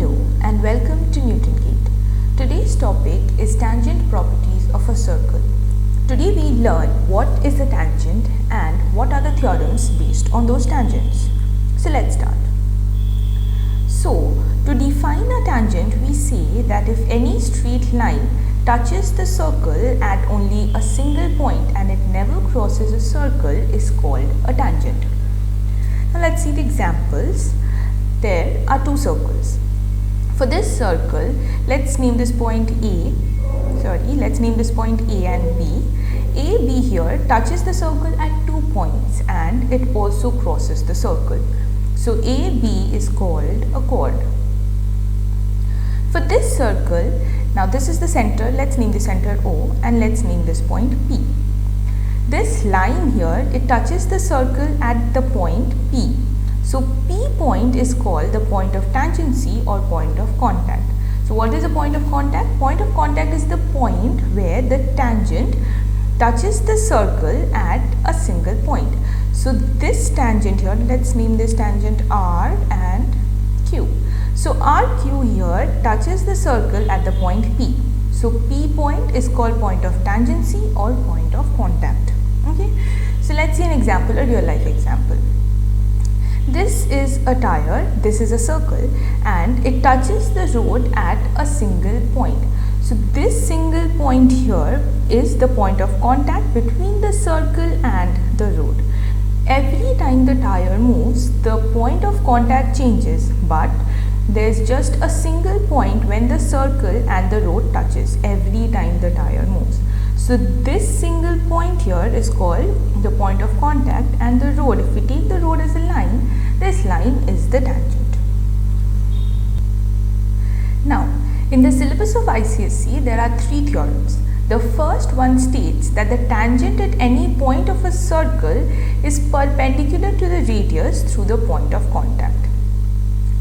Hello and welcome to Newton Gate. Today's topic is tangent properties of a circle. Today we learn what is a tangent and what are the theorems based on those tangents. So let's start. So to define a tangent, we say that if any straight line touches the circle at only a single point and it never crosses a circle is called a tangent. Now let's see the examples. There are two circles. For this circle, let's name this point A. Let's name this point A and B. A, B here touches the circle at 2 points and it also crosses the circle. So A, B is called a chord. For this circle, now this is the center, let's name the center O and let's name this point P. This line here, it touches the circle at the point P. So P point is called the point of tangency or point of contact. So what is a point of contact? Point of contact is the point where the tangent touches the circle at a single point. So this tangent here, let's name this tangent R and Q. So RQ here touches the circle at the point P. So P point is called point of tangency or point of contact. Okay. So let's see an example, a real life example. This is a tire, this is a circle and it touches the road at a single point. So this single point here is the point of contact between the circle and the road. Every time the tire moves, the point of contact changes, but there is just a single point when the circle and the road touches every time the tire moves. So this single point here is called the point of contact, and the road, if we take the road as a line, this line is the tangent. Now, in the syllabus of ICSE, there are three theorems. The first one states that the tangent at any point of a circle is perpendicular to the radius through the point of contact.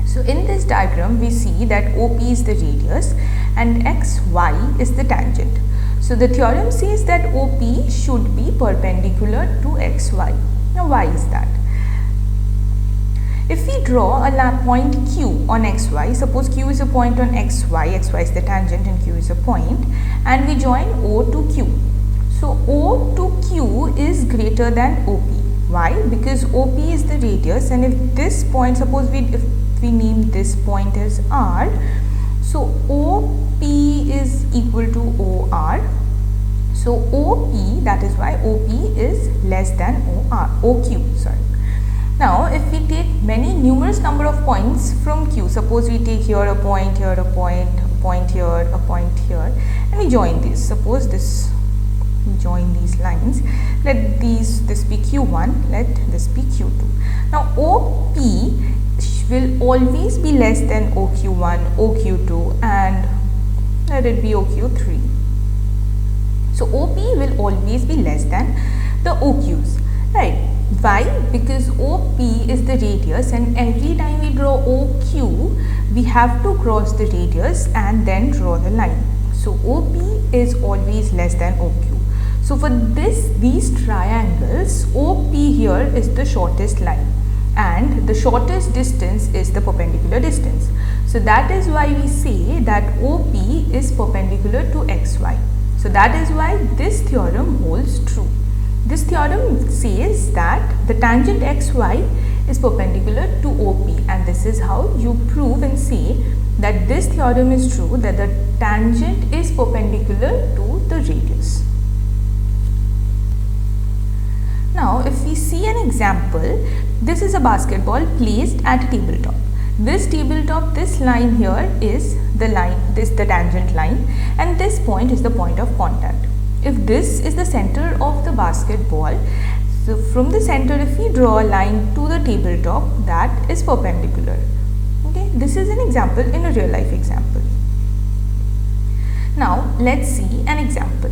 So in this diagram, we see that OP is the radius and XY is the tangent. So the theorem says that OP should be perpendicular to XY. Now why is that? If we draw a point Q on XY, suppose Q is a point on XY, XY is the tangent and Q is a point, and we join O to Q. So O to Q is greater than OP. Why? Because OP is the radius, and if this point, suppose if we name this point as R, so OP is equal to OR. So OP, that is why OP is less than OQ. Sorry. Now, if we take numerous number of points from Q, suppose we take here a point, here a point, a point here, a point here, and we join these. Suppose we join these lines. Let this be Q1, let this be Q2. Now, OP will always be less than OQ1, OQ2, and let it be OQ3. So OP will always be less than the OQs, right? Why? Because OP is the radius, and every time we draw OQ, we have to cross the radius and then draw the line. So OP is always less than OQ. So for these triangles, OP here is the shortest line, and the shortest distance is the perpendicular distance. So that is why we say that OP is perpendicular to XY. So that is why this theorem holds true. This theorem says that the tangent XY is perpendicular to OP, and this is how you prove and say that this theorem is true, that the tangent is perpendicular to the radius. Now, if we see an example, this is a basketball placed at a tabletop. This tabletop, this line here is the line, this the tangent line, and this point is the point of contact. If this is the center of the basketball, so from the center, if we draw a line to the tabletop, that is perpendicular. Okay, this is an example in a real life example. Now, let's see an example.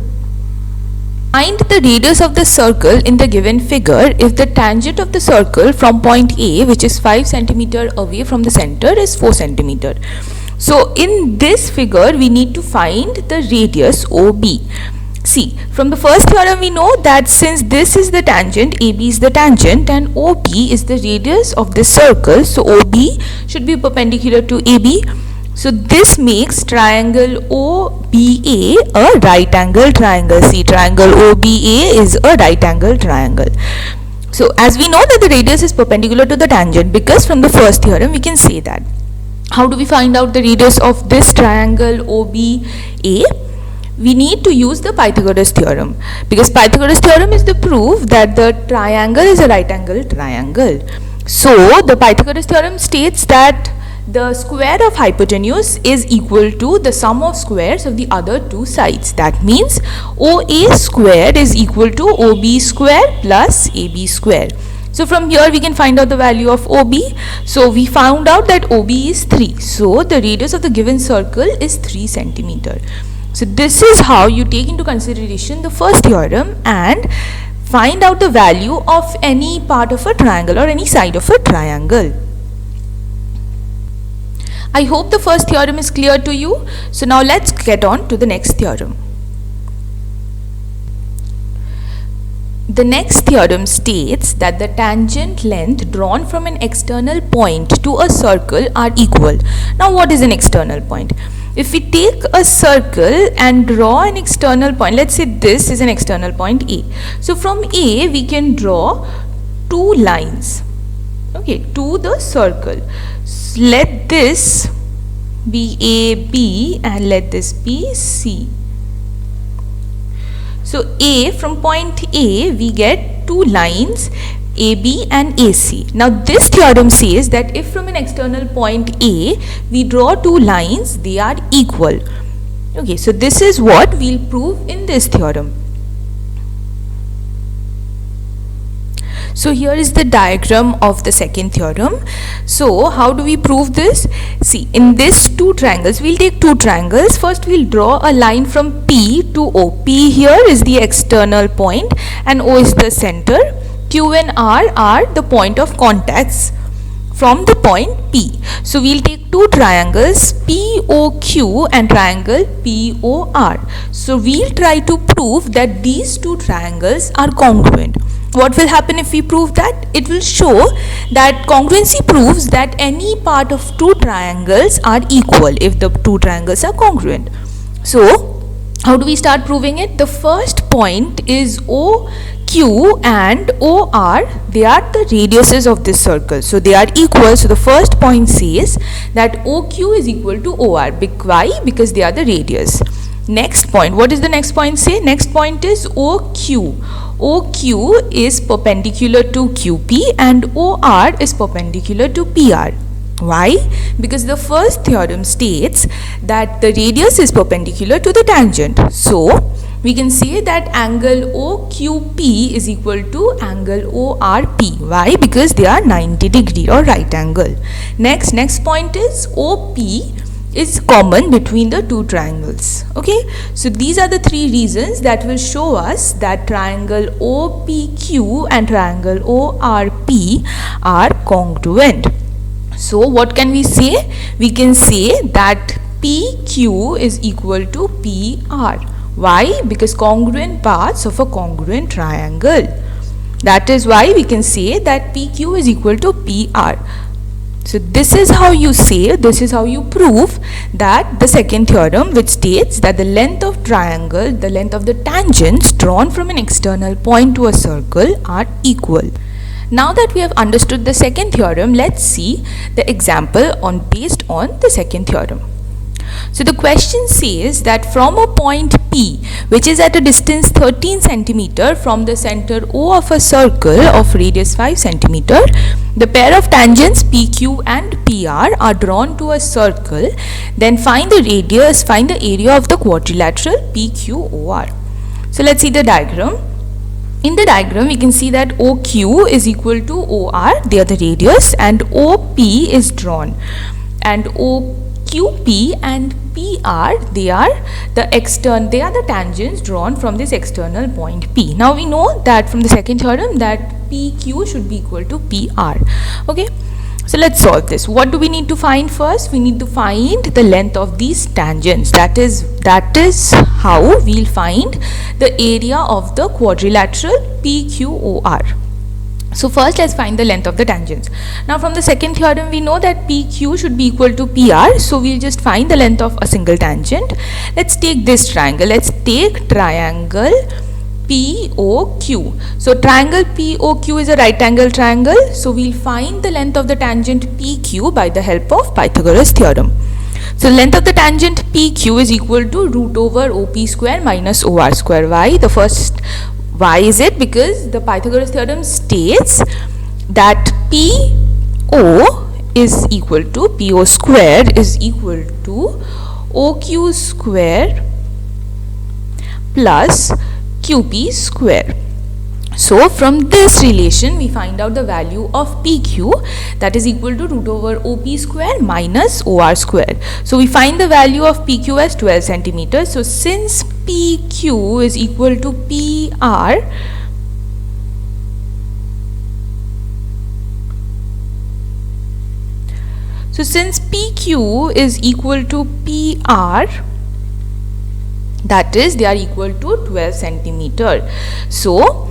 Find the radius of the circle in the given figure if the tangent of the circle from point A, which is 5 cm away from the center, is 4 cm. So in this figure, we need to find the radius OB. See, from the first theorem we know that since this is the tangent, AB is the tangent and OP is the radius of the circle, so OB should be perpendicular to AB So this makes triangle OBA a right angle triangle. See, triangle OBA is a right angle triangle. So as we know that the radius is perpendicular to the tangent, because from the first theorem we can say that. How do we find out the radius of this triangle OBA? We need to use the Pythagoras theorem, because Pythagoras theorem is the proof that the triangle is a right angle triangle. So the Pythagoras theorem states that the square of hypotenuse is equal to the sum of squares of the other two sides. That means OA square is equal to OB square plus AB square. So from here we can find out the value of OB. So we found out that OB is 3. So the radius of the given circle is 3 centimeter. So this is how you take into consideration the first theorem and find out the value of any part of a triangle or any side of a triangle. I hope the first theorem is clear to you. So now let's get on to the next theorem. The next theorem states that the tangent length drawn from an external point to a circle are equal. Now what is an external point? If we take a circle and draw an external point, let's say this is an external point A. So from A we can draw two lines, okay, to the circle. Let this be AB and let this be C. So A, from point A we get two lines AB and AC. Now this theorem says that if from an external point A we draw two lines, they are equal. Okay, so this is what we'll prove in this theorem. So here is the diagram of the second theorem. So how do we prove this? See, in these two triangles, we'll take two triangles. First we'll draw a line from P to O. P here is the external point and O is the center. Q and R are the point of contacts from the point P. So we'll take two triangles POQ and triangle POR. So we'll try to prove that these two triangles are congruent. What will happen if we prove that? It will show that congruency proves that any part of two triangles are equal if the two triangles are congruent. So how do we start proving it? The first point is OQ and OR. They are the radiuses of this circle. So they are equal. So the first point says that OQ is equal to OR. Why? Because they are the radius. Next point. What does the next point say? Next point is OQ. OQ is perpendicular to QP and OR is perpendicular to PR. Why? Because the first theorem states that the radius is perpendicular to the tangent. So we can say that angle OQP is equal to angle ORP. Why? Because they are 90 degree or right angle. Next point is OP is common between the two triangles. Okay, so these are the three reasons that will show us that triangle OPQ and triangle ORP are congruent. So what can we say? We can say that PQ is equal to PR. Why? Because congruent parts of a congruent triangle. That is why we can say that PQ is equal to PR. So this is how you say, this is how you prove that the second theorem, which states that the length of triangle, the length of the tangents drawn from an external point to a circle are equal. Now that we have understood the second theorem, let's see the example based on the second theorem. So the question says that from a point P, which is at a distance 13 centimeter from the center O of a circle of radius 5 centimeter, the pair of tangents PQ and PR are drawn to a circle. Then find the radius, find the area of the quadrilateral PQOR. So let's see the diagram. In the diagram, we can see that OQ is equal to OR, they are the radius, and OP is drawn, and OQP and PR, they are the tangents drawn from this external point P. Now we know that from the second theorem that PQ should be equal to PR. Okay, so let's solve this. What do we need to find first? We need to find the length of these tangents. That is how we'll find the area of the quadrilateral PQOR. So first let's find the length of the tangents. Now from the second theorem we know that PQ should be equal to PR, so we'll just find the length of a single tangent. Let's take this triangle. Let's take triangle POQ. So triangle POQ is a right angle triangle, so we'll find the length of the tangent PQ by the help of Pythagoras theorem. So length of the tangent PQ is equal to root over OP square minus OR square. Why? Why is it? Because the Pythagoras theorem states that PO is equal to PO square is equal to OQ square plus QP square. So from this relation we find out the value of PQ, that is equal to root over OP square minus OR square. So we find the value of PQ as 12 centimeters. So since PQ is equal to PR, that is they are equal to 12 centimeter. So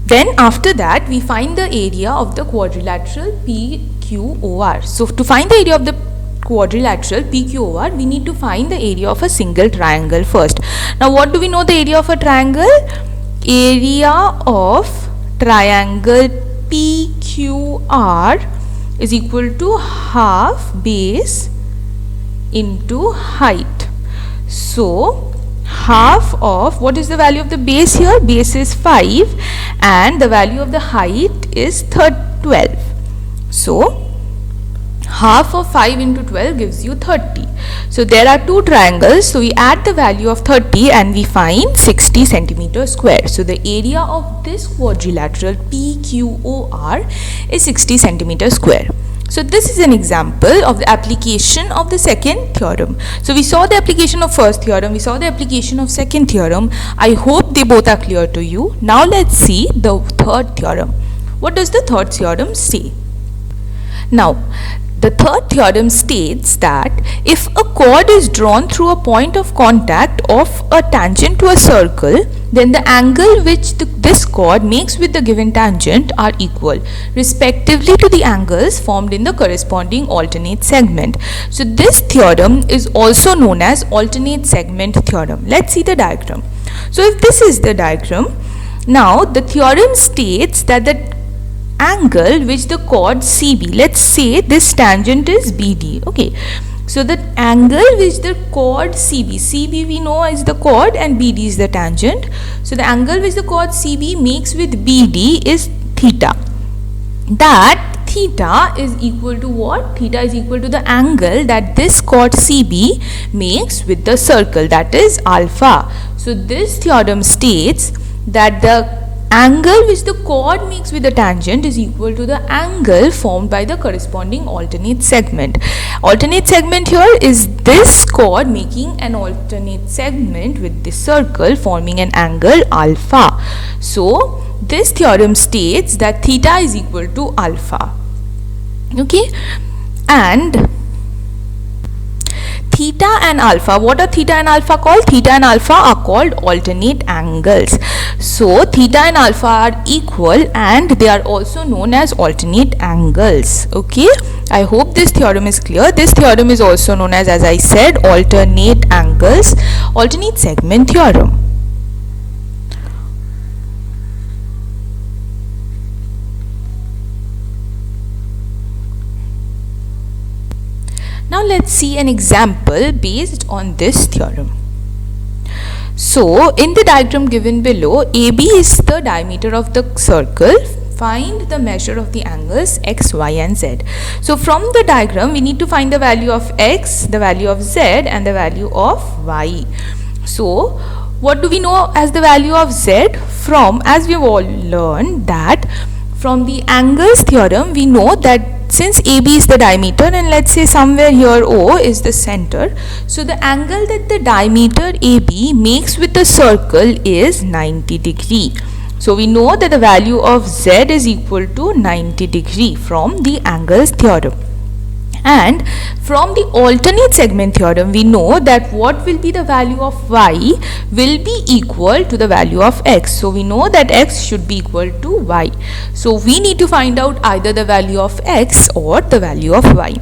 then after that we find the area of the quadrilateral PQOR. So to find the area of the quadrilateral PQOR, we need to find the area of a single triangle first. Now what do we know the area of a triangle? Area of triangle PQR is equal to half base into height. So half of, what is the value of the base here? Base is 5 and the value of the height is 12. So half of 5 into 12 gives you 30. So there are two triangles, so we add the value of 30 and we find 60 centimeters square. So the area of this quadrilateral PQOR is 60 centimeters square. So this is an example of the application of the second theorem. So we saw the application of first theorem, we saw the application of second theorem. I hope they both are clear to you. Now let's see the third theorem. What does the third theorem say? Now the third theorem states that if a chord is drawn through a point of contact of a tangent to a circle, then the angle which this chord makes with the given tangent are equal respectively to the angles formed in the corresponding alternate segment. So this theorem is also known as alternate segment theorem. Let's see the diagram. So if this is the diagram, now the theorem states that the angle which the chord CB, let's say this tangent is BD, okay, so the angle which the chord CB we know is the chord and BD is the tangent, so the angle which the chord CB makes with BD is theta. That theta is equal to what? Theta is equal to the angle that this chord CB makes with the circle, that is alpha. So this theorem states that the angle which the chord makes with the tangent is equal to the angle formed by the corresponding alternate segment. Alternate segment here is this chord making an alternate segment with this circle forming an angle alpha. So this theorem states that theta is equal to alpha, okay, and theta and alpha, what are theta and alpha called? Theta and alpha are called alternate angles. So theta and alpha are equal and they are also known as alternate angles, okay. I hope this theorem is clear. This theorem is also known as I said, alternate angles, alternate segment theorem. Now let's see an example based on this theorem. So in the diagram given below, AB is the diameter of the circle. Find the measure of the angles x, y and z. So from the diagram we need to find the value of x, the value of z and the value of y. So what do we know as the value of z? From, as we have all learned, that from the angles theorem we know that since AB is the diameter and let's say somewhere here O is the center, so the angle that the diameter AB makes with the circle is 90 degree. So we know that the value of Z is equal to 90 degree from the angles theorem. And from the alternate segment theorem, we know that what will be the value of y will be equal to the value of x. So we know that x should be equal to y. So we need to find out either the value of x or the value of y.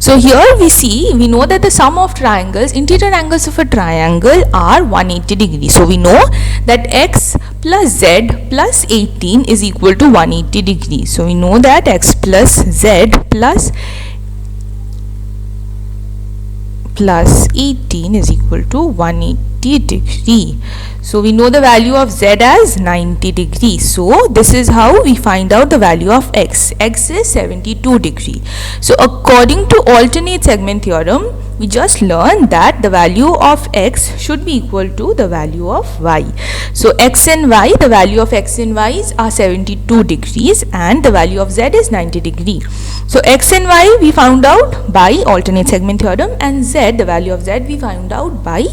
So here we know that the sum of triangles, interior angles of a triangle are 180 degrees. So we know that x plus z plus 18 is equal to 180 degrees. So we know that x plus z plus 18 is equal to 180 degree. So we know the value of z as 90 degrees. So this is how we find out the value of x. X is 72 degree. So according to alternate segment theorem, we just learned that the value of x should be equal to the value of y. So x and y, the value of x and y's are 72 degrees and the value of z is 90 degree. So x and y we found out by alternate segment theorem, and z, the value of z, we found out by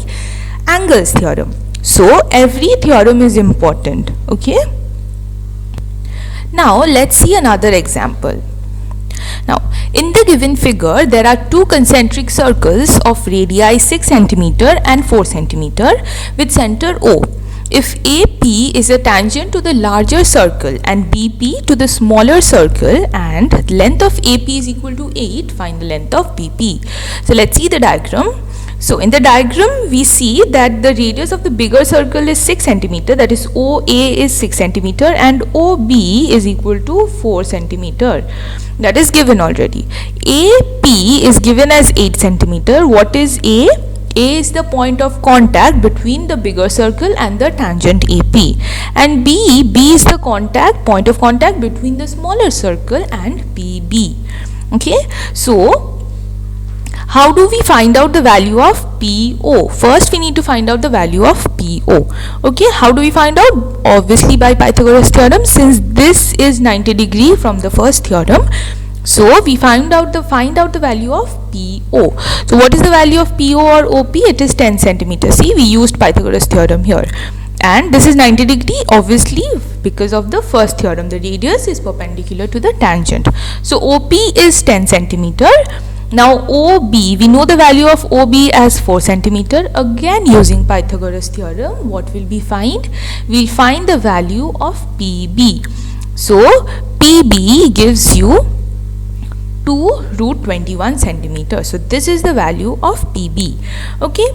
angles theorem. So every theorem is important. Okay. Now let's see another example. Now, in the given figure, there are two concentric circles of radii 6 cm and 4 cm with center O. If AP is a tangent to the larger circle and BP to the smaller circle and length of AP is equal to 8, find the length of BP. So let's see the diagram. So in the diagram, we see that the radius of the bigger circle is 6 cm, that is OA is 6 cm and OB is equal to 4 cm. That is given already. AP is given as 8 cm. What is A? A is the point of contact between the bigger circle and the tangent AP. And B is the point of contact between the smaller circle and PB. Okay. So how do we find out the value of PO? First we need to find out the value of PO. Okay, how do we find out? Obviously by Pythagoras theorem, since this is 90 degree from the first theorem. So we find out the value of PO. So what is the value of PO or OP? It is 10 cm. See, we used Pythagoras theorem here. And this is 90 degree, obviously because of the first theorem, the radius is perpendicular to the tangent. So OP is 10 cm. Now OB, we know the value of OB as 4 cm. Again using Pythagoras theorem, what will we find? We'll find the value of PB. So PB gives you 2√21 cm. So this is the value of PB. Okay.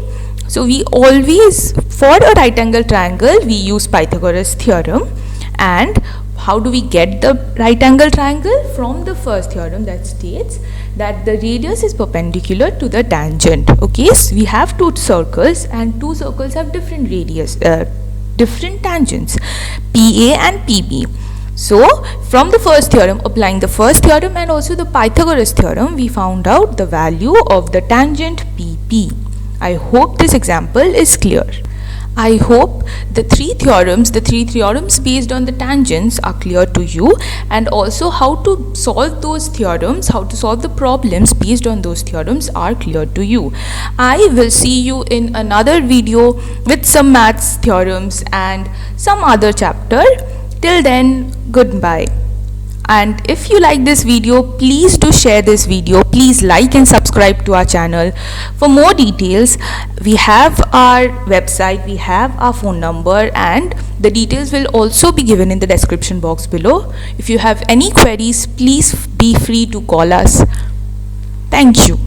So we always, for a right angle triangle, we use Pythagoras theorem. And how do we get the right angle triangle? From the first theorem that states that the radius is perpendicular to the tangent. Okay, so we have two circles and two circles have different radius, different tangents, PA and PB. So from the first theorem, applying the first theorem and also the Pythagoras theorem, we found out the value of the tangent PP. I hope this example is clear. I hope the three theorems based on the tangents are clear to you, and also how to solve those theorems, how to solve the problems based on those theorems are clear to you. I will see you in another video with some maths theorems and some other chapter. Till then, goodbye. And if you like this video, please do share this video. Please like and subscribe to our channel. For more details, we have our website, we have our phone number, and the details will also be given in the description box below. If you have any queries, please be free to call us. Thank you.